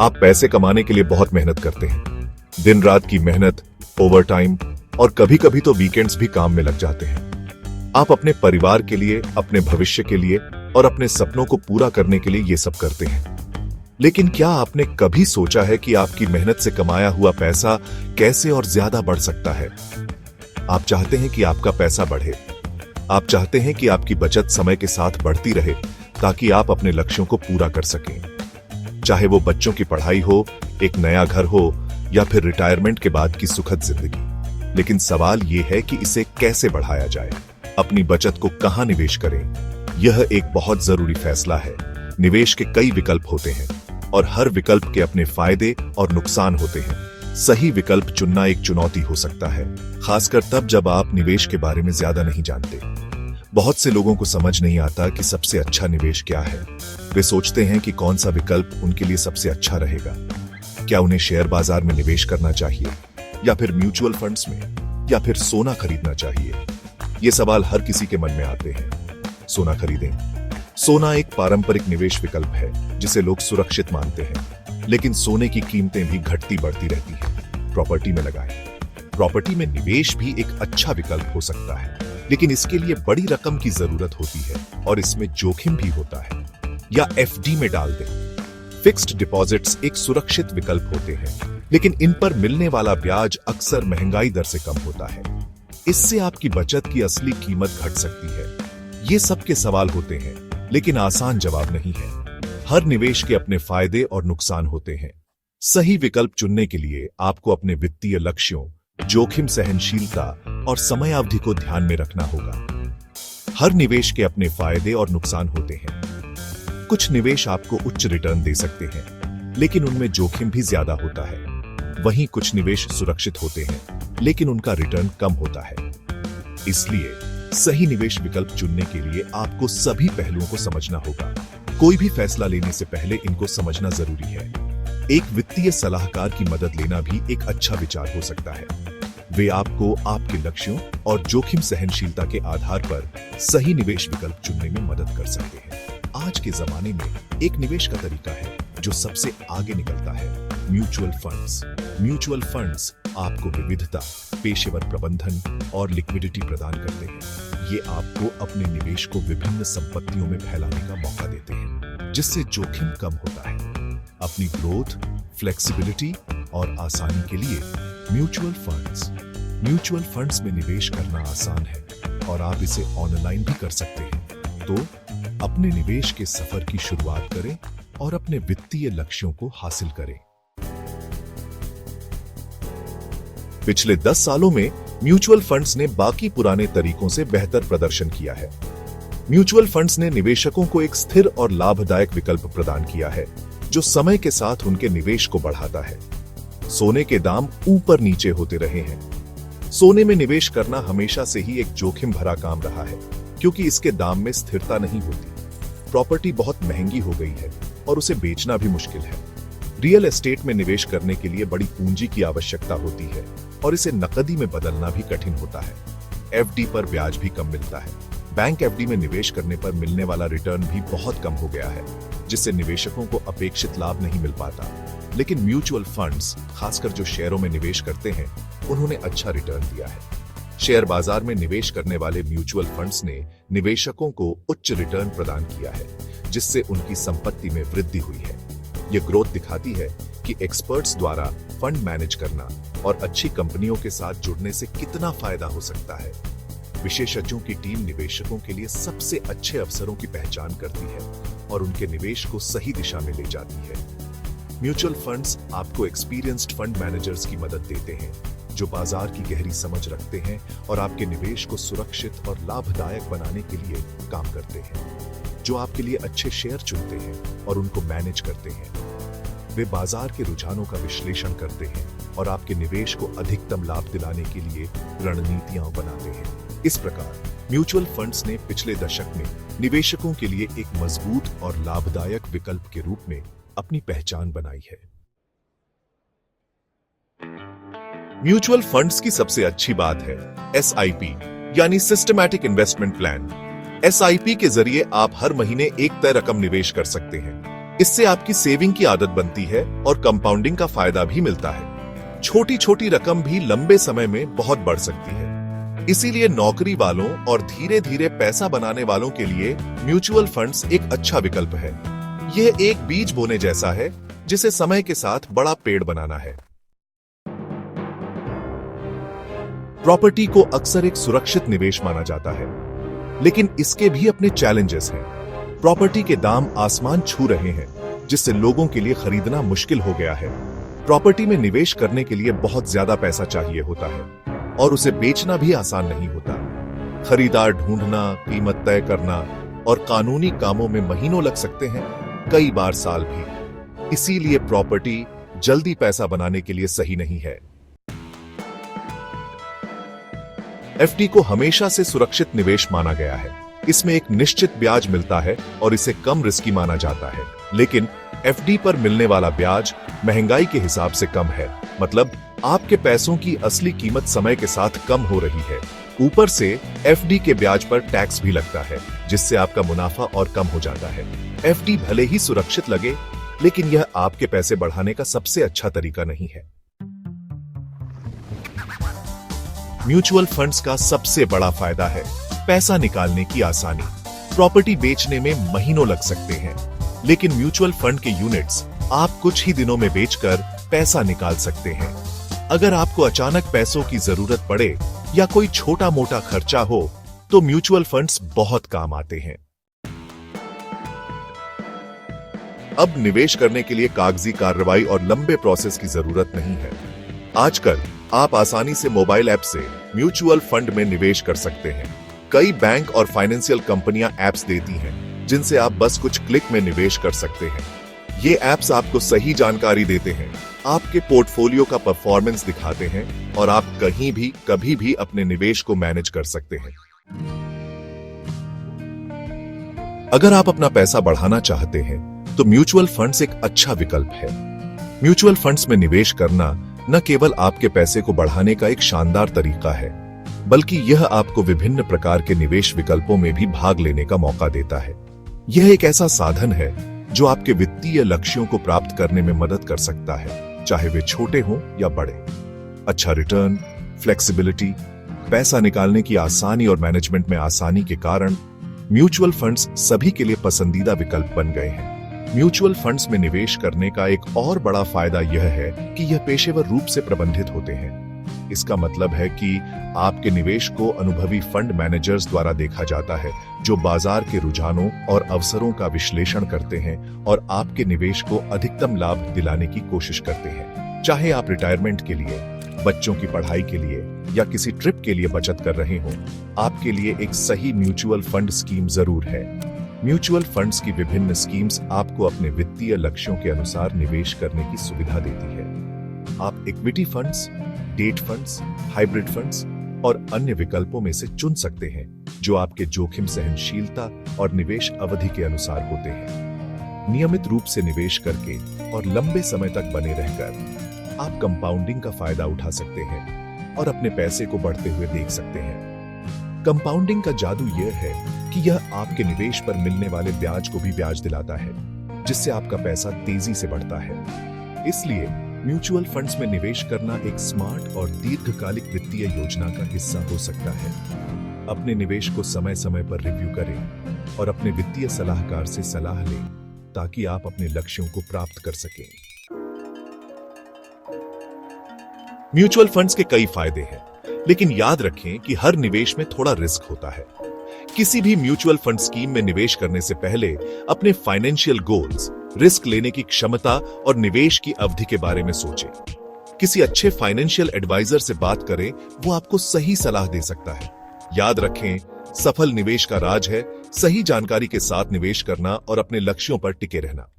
आप पैसे कमाने के लिए बहुत मेहनत करते हैं। दिन रात की मेहनत, ओवरटाइम और कभी कभी तो वीकेंड्स भी काम में लग जाते हैं। आप अपने परिवार के लिए, अपने भविष्य के लिए और अपने सपनों को पूरा करने के लिए ये सब करते हैं। लेकिन क्या आपने कभी सोचा है कि आपकी मेहनत से कमाया हुआ पैसा कैसे और ज्यादा बढ़ सकता है? आप चाहते हैं कि आपका पैसा बढ़े। आप चाहते हैं कि आपकी बचत समय के साथ बढ़ती रहे ताकि आप अपने लक्ष्यों को पूरा कर सकें। चाहे वो बच्चों की पढ़ाई हो, एक नया घर हो या फिर रिटायरमेंट के बाद की सुखद जिंदगी। लेकिन सवाल यह है कि इसे कैसे बढ़ाया जाए। अपनी बचत को कहां निवेश करें? यह एक बहुत जरूरी फैसला है। निवेश के कई विकल्प होते हैं और हर विकल्प के अपने फायदे और नुकसान होते हैं। सही विकल्प चुनना एक चुनौती हो सकता है, खासकर तब जब आप निवेश के बारे में ज्यादा नहीं जानते। बहुत से लोगों को समझ नहीं आता कि सबसे अच्छा निवेश क्या है। वे सोचते हैं कि कौन सा विकल्प उनके लिए सबसे अच्छा रहेगा। क्या उन्हें शेयर बाजार में निवेश करना चाहिए या फिर म्यूचुअल फंड्स में या फिर सोना खरीदना चाहिए? ये सवाल हर किसी के मन में आते हैं। सोना खरीदें। सोना एक पारंपरिक निवेश विकल्प है जिसे लोग सुरक्षित मानते हैं, लेकिन सोने की कीमतें भी घटती बढ़ती रहती हैं। प्रॉपर्टी में लगाएं। प्रॉपर्टी में निवेश भी एक अच्छा विकल्प हो सकता है, लेकिन इसके लिए बड़ी रकम की जरूरत होती है और इसमें जोखिम भी होता है। या एफडी में डाल दें। फिक्स्ड डिपॉजिट्स एक सुरक्षित विकल्प होते हैं, लेकिन इन पर मिलने वाला ब्याज अक्सर महंगाई दर से कम होता है। इससे आपकी बचत की असली कीमत घट सकती है। ये सबके सवाल होते हैं, लेकिन आसान जवाब नहीं है। हर निवेश के अपने फायदे और नुकसान होते हैं। सही विकल्प चुनने के लिए आपको अपने वित्तीय लक्ष्यों, जोखिम सहनशीलता और समयावधि को ध्यान में रखना होगा। हर निवेश के अपने फायदे और नुकसान होते हैं। कुछ निवेश आपको उच्च रिटर्न दे सकते हैं, लेकिन उनमें जोखिम भी ज्यादा होता है। वहीं कुछ निवेश सुरक्षित होते हैं, लेकिन उनका रिटर्न कम होता है। इसलिए सही निवेश विकल्प चुनने के लिए आपको सभी पहलुओं को समझना होगा। कोई भी फैसला लेने से पहले इनको समझना जरूरी है। एक वित्तीय सलाहकार की मदद लेना भी एक अच्छा विचार हो सकता है। वे आपको आपके लक्ष्यों और जोखिम सहनशीलता के आधार पर सही निवेश विकल्प चुनने में मदद कर सकते हैं। आज के जमाने में एक निवेश का तरीका है जो सबसे आगे निकलता है, म्यूचुअल फंड्स। म्यूचुअल फंड्स आपको विविधता, पेशेवर प्रबंधन और लिक्विडिटी प्रदान करते हैं। ये आपको अपने निवेश को विभिन्न संपत्तियों में फैलाने का मौका देते हैं, जिससे जोखिम कम होता है। अपनी ग्रोथ, फ्लेक्सिबिलिटी और आसानी के लिए म्यूचुअल फंड्स में निवेश करना आसान है और आप इसे ऑनलाइन भी कर सकते हैं। तो अपने निवेश के सफर की शुरुआत करें और अपने वित्तीय लक्ष्यों को हासिल करें। पिछले 10 सालों में म्यूचुअल फंड्स ने बाकी पुराने तरीकों से बेहतर प्रदर्शन किया है। म्यूचुअल फंड्स ने निवेशकों को एक स्थिर और लाभदायक विकल्प प्रदान किया है, जो समय के साथ उनके निवेश को बढ़ाता है। सोने के दाम ऊपर नीचे होते रहे हैं। सोने में निवेश करना हमेशा से ही एक जोखिम भरा काम रहा है, क्योंकि इसके दाम में स्थिरता नहीं होती। प्रॉपर्टी बहुत महंगी हो गई है और उसे बेचना भी मुश्किल है। रियल एस्टेट में निवेश करने के लिए बड़ी पूंजी की आवश्यकता होती है और इसे नकदी में बदलना भी कठिन होता है। एफडी पर ब्याज भी कम मिलता है। बैंक एफडी में निवेश करने पर मिलने वाला रिटर्न भी बहुत कम हो गया है, जिससे निवेशकों को अपेक्षित लाभ नहीं मिल पाता। लेकिन म्यूचुअल फंड्स, खासकर जो शेयरों में निवेश करते हैं, उन्होंने अच्छा रिटर्न दिया है। शेयर बाजार में निवेश करने वाले म्यूचुअल फंड्स ने निवेशकों को उच्च रिटर्न प्रदान किया है, जिससे उनकी संपत्ति में वृद्धि हुई है। यह ग्रोथ दिखाती है कि एक्सपर्ट्स द्वारा फंड मैनेज करना और अच्छी कंपनियों के साथ जुड़ने से कितना फायदा हो सकता है। विशेषज्ञों की टीम निवेशकों के लिए सबसे अच्छे अवसरों की पहचान करती है और उनके निवेश को सही दिशा में ले जाती है। म्यूचुअल फंड्स आपको एक्सपीरियंस्ड फंड मैनेजर्स की मदद देते हैं, जो बाजार की गहरी समझ रखते हैं और आपके निवेश को सुरक्षित और लाभदायक बनाने के लिए काम करते हैं। जो आपके लिए अच्छे शेयर चुनते हैं और उनको मैनेज करते हैं। वे बाजार के रुझानों का विश्लेषण करते हैं और आपके निवेश को अधिकतम लाभ दिलाने के लिए रणनीतियां बनाते हैं। इस प्रकार म्यूचुअल फंड्स ने पिछले दशक में निवेशकों के लिए एक मजबूत और लाभदायक विकल्प के रूप में अपनी पहचान बनाई है। म्यूचुअल फंड्स की सबसे अच्छी बात है एसआईपी, यानी सिस्टमैटिक इन्वेस्टमेंट प्लान। एसआईपी के जरिए आप हर महीने एक तय रकम निवेश कर सकते हैं। इससे आपकी सेविंग की आदत बनती है और कंपाउंडिंग का फायदा भी मिलता है। छोटी छोटी रकम भी लंबे समय में बहुत बढ़ सकती है। इसीलिए नौकरी वालों और धीरे धीरे पैसा बनाने वालों के लिए म्यूचुअल फंड्स एक अच्छा विकल्प है। यह एक बीज बोने जैसा है जिसे समय के साथ बड़ा पेड़ बनाना है। प्रॉपर्टी को अक्सर एक सुरक्षित निवेश माना जाता है, लेकिन इसके भी अपने चैलेंजेस हैं। प्रॉपर्टी के दाम आसमान छू रहे हैं, जिससे लोगों के लिए खरीदना मुश्किल हो गया है। प्रॉपर्टी में निवेश करने के लिए बहुत ज्यादा पैसा चाहिए होता है और उसे बेचना भी आसान नहीं होता। खरीदार ढूंढना, कीमत तय करना और कानूनी कामों में महीनों लग सकते हैं, कई बार साल भी। इसीलिए प्रॉपर्टी जल्दी पैसा बनाने के लिए सही नहीं है। एफडी को हमेशा से सुरक्षित निवेश माना गया है। इसमें एक निश्चित ब्याज मिलता है और इसे कम रिस्की माना जाता है। लेकिन एफडी पर मिलने वाला ब्याज महंगाई के हिसाब से कम है, मतलब आपके पैसों की असली कीमत समय के साथ कम हो रही है। ऊपर से एफडी के ब्याज पर टैक्स भी लगता है, जिससे आपका मुनाफा और कम हो जाता है। एफडी भले ही सुरक्षित लगे, लेकिन यह आपके पैसे बढ़ाने का सबसे अच्छा तरीका नहीं है। म्यूचुअल फंड्स का सबसे बड़ा फायदा है पैसा निकालने की आसानी। प्रॉपर्टी बेचने में महीनों लग सकते हैं, लेकिन म्यूचुअल फंड के यूनिट्स आप कुछ ही दिनों में बेचकर पैसा निकाल सकते हैं। अगर आपको अचानक पैसों की जरूरत पड़े या कोई छोटा मोटा खर्चा हो, तो म्यूचुअल फंड्स बहुत काम आते हैं। अब निवेश करने के लिए कागजी कार्रवाई और लंबे प्रोसेस की जरूरत नहीं है। आजकल आप आसानी से मोबाइल ऐप से म्यूचुअल फंड में निवेश कर सकते हैं। कई बैंक और फाइनेंशियल कंपनियां ऐप्स देती हैं, जिनसे आप बस कुछ क्लिक में निवेश कर सकते हैं। ये ऐप्स आपको सही जानकारी देते हैं, आपके पोर्टफोलियो का परफॉर्मेंस दिखाते हैं और आप कहीं भी कभी भी अपने निवेश को मैनेज कर सकते हैं। अगर आप अपना पैसा बढ़ाना चाहते हैं, तो म्यूचुअल फंड्स एक अच्छा विकल्प है। म्यूचुअल फंड्स में निवेश करना न केवल आपके पैसे को बढ़ाने का एक शानदार तरीका है, बल्कि यह आपको विभिन्न प्रकार के निवेश विकल्पों में भी भाग लेने का मौका देता है। यह एक ऐसा साधन है जो आपके वित्तीय लक्ष्यों को प्राप्त करने में मदद कर सकता है, चाहे वे छोटे हों या बड़े। अच्छा रिटर्न, फ्लेक्सिबिलिटी, पैसा निकालने की आसानी और मैनेजमेंट में आसानी के कारण म्यूचुअल फंड्स सभी के लिए पसंदीदा विकल्प बन गए हैं। म्यूचुअल फंड्स में निवेश करने का एक और बड़ा फायदा यह है कि यह पेशेवर रूप से प्रबंधित होते हैं। इसका मतलब है कि आपके निवेश को अनुभवी फंड मैनेजर्स द्वारा देखा जाता है, जो बाजार के रुझानों और अवसरों का विश्लेषण करते हैं और आपके निवेश को अधिकतम लाभ दिलाने की कोशिश करते हैं। चाहे आप रिटायरमेंट के लिए, बच्चों की पढ़ाई के लिए या किसी ट्रिप के लिए बचत कर रहे हों, आपके लिए एक सही म्यूचुअल फंड स्कीम जरूर है। म्यूचुअल फंड्स की विभिन्न स्कीम्स आपको अपने वित्तीय लक्ष्यों के अनुसार निवेश करने की सुविधा देती है। आप equity funds, date funds, hybrid funds और अन्य विकल्पों में से चुन सकते हैं, जो आपके जोखिम सहनशीलता और निवेश अवधि के अनुसार होते हैं। नियमित रूप से निवेश करके और लंबे समय तक बने रहकर आप कंपाउंडिंग का फायदा उठा सकते हैं और अपने पैसे को बढ़ते हुए देख सकते हैं। कंपाउंडिंग का जादू यह है कि यह आपके निवेश पर मिलने वाले ब्याज को भी ब्याज दिलाता है, जिससे आपका पैसा तेजी से बढ़ता है। इसलिए म्यूचुअल फंड्स में निवेश करना एक स्मार्ट और दीर्घकालिक वित्तीय योजना का हिस्सा हो सकता है। अपने निवेश को समय समय पर रिव्यू करें और अपने वित्तीय सलाहकार से सलाह लें, ताकि आप अपने लक्ष्यों को प्राप्त कर सकें। म्यूचुअल फंड्स के कई फायदे हैं, लेकिन याद रखें कि हर निवेश में थोड़ा रिस्क होता है। किसी भी म्यूचुअल फंड स्कीम में निवेश करने से पहले अपने फाइनेंशियल गोल्स, रिस्क लेने की क्षमता और निवेश की अवधि के बारे में सोचें। किसी अच्छे फाइनेंशियल एडवाइजर से बात करें, वो आपको सही सलाह दे सकता है। याद रखें, सफल निवेश का राज है सही जानकारी के साथ निवेश करना और अपने लक्ष्यों पर टिके रहना।